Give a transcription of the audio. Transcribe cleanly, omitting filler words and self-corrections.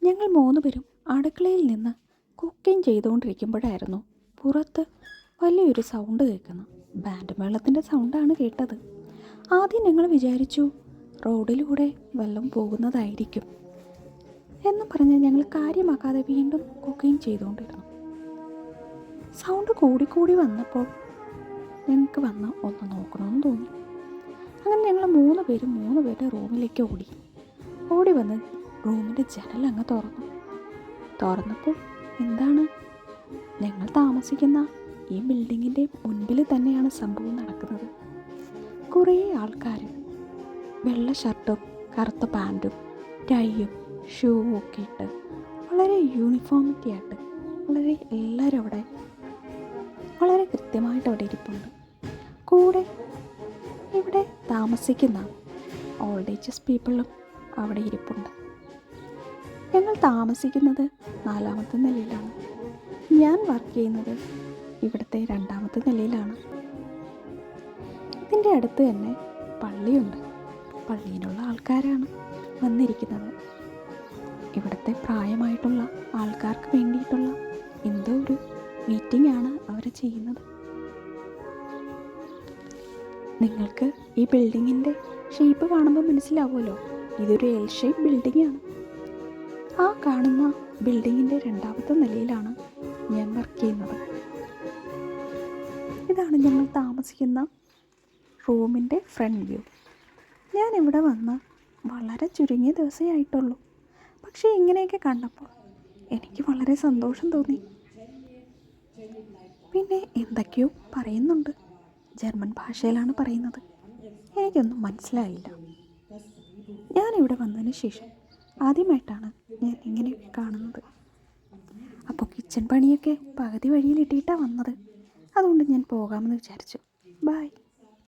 ഞങ്ങൾ 3 പേരും അടുക്കളയിൽ നിന്ന് കുക്കിംഗ് ചെയ്തുകൊണ്ടിരിക്കുമ്പോഴായിരുന്നു പുറത്ത് വലിയൊരു സൗണ്ട് കേൾക്കുന്നത്. ബാൻഡ് മേളത്തിൻ്റെ സൗണ്ടാണ് കേട്ടത്. ആദ്യം ഞങ്ങൾ വിചാരിച്ചു റോഡിലൂടെ വല്ലതും പോകുന്നതായിരിക്കും എന്ന് പറഞ്ഞ് ഞങ്ങൾ കാര്യമാക്കാതെ വീണ്ടും കുക്കിംഗ് ചെയ്തുകൊണ്ടിരുന്നു. സൗണ്ട് കൂടിക്കൂടി വന്നപ്പോൾ ഞങ്ങൾക്ക് വന്ന് ഒന്ന് നോക്കണമെന്ന് തോന്നി. അങ്ങനെ ഞങ്ങൾ 3 പേരും 3 പേരുടെ റൂമിലേക്ക് ഓടി വന്ന് റൂമിൻ്റെ ജനലങ്ങ് തുറന്നപ്പോൾ എന്താണ്, ഞങ്ങൾ താമസിക്കുന്ന ഈ ബിൽഡിങ്ങിൻ്റെ മുൻപിൽ തന്നെയാണ് സംഭവം നടക്കുന്നത്. കുറേ ആൾക്കാർ വെള്ള ഷർട്ടും കറുത്ത പാൻറ്റും ടൈയും ഷൂവും ഒക്കെ ഇട്ട് വളരെ യൂണിഫോമിറ്റി ആയിട്ട് എല്ലാവരും അവിടെ വളരെ കൃത്യമായിട്ട് അവിടെ ഇരിപ്പുണ്ട്. കൂടെ ഇവിടെ താമസിക്കുന്ന ഓൾഡ് ഏജസ് പീപ്പിളും അവിടെ ഇരിപ്പുണ്ട്. ഞങ്ങൾ താമസിക്കുന്നത് 4ാമത്തെ നിലയിലാണ്. ഞാൻ വർക്ക് ചെയ്യുന്നത് ഇവിടുത്തെ 2ാമത്തെ നിലയിലാണ്. ഇതിൻ്റെ അടുത്ത് തന്നെ പള്ളിയുണ്ട്. പള്ളിയിലുള്ള ആൾക്കാരാണ് വന്നിരിക്കുന്നത്. ഇവിടുത്തെ പ്രായമായിട്ടുള്ള ആൾക്കാർക്ക് വേണ്ടിയിട്ടുള്ള എന്തോ ഒരു മീറ്റിംഗ് ആണ് അവർ ചെയ്യുന്നത്. നിങ്ങൾക്ക് ഈ ബിൽഡിങ്ങിൻ്റെ ഷേപ്പ് കാണുമ്പോൾ മനസ്സിലാവുമല്ലോ, ഇതൊരു എൽ ഷേപ്പ് ബിൽഡിംഗ് ആണ്. ആ കാണുന്ന ബിൽഡിങ്ങിൻ്റെ 2ാമത്തെ നിലയിലാണ് ഞാൻ വർക്ക് ചെയ്യുന്നത്. ഇതാണ് ഞങ്ങൾ താമസിക്കുന്ന റൂമിൻ്റെ ഫ്രണ്ട് വ്യൂ. ഞാൻ ഇവിടെ വന്ന് വളരെ ചുരുങ്ങിയ ദിവസമേ ആയിട്ടുള്ളൂ. പക്ഷേ ഇങ്ങനെയൊക്കെ കണ്ടപ്പോൾ എനിക്ക് വളരെ സന്തോഷം തോന്നി. പിന്നെ എന്തൊക്കെയോ പറയുന്നുണ്ട്, ജർമ്മൻ ഭാഷയിലാണ് പറയുന്നത്. എനിക്കൊന്നും മനസ്സിലായില്ല. ഞാനിവിടെ വന്നതിന് ശേഷം ആദ്യമായിട്ടാണ് ഞാൻ ഇങ്ങനെയൊക്കെ കാണുന്നത്. അപ്പോൾ കിച്ചൺ പണിയൊക്കെ പകുതി വഴിയിലിട്ടിട്ടാണ് വന്നത്. അതുകൊണ്ട് ഞാൻ പോകാമെന്ന് വിചാരിച്ചു. ബൈ.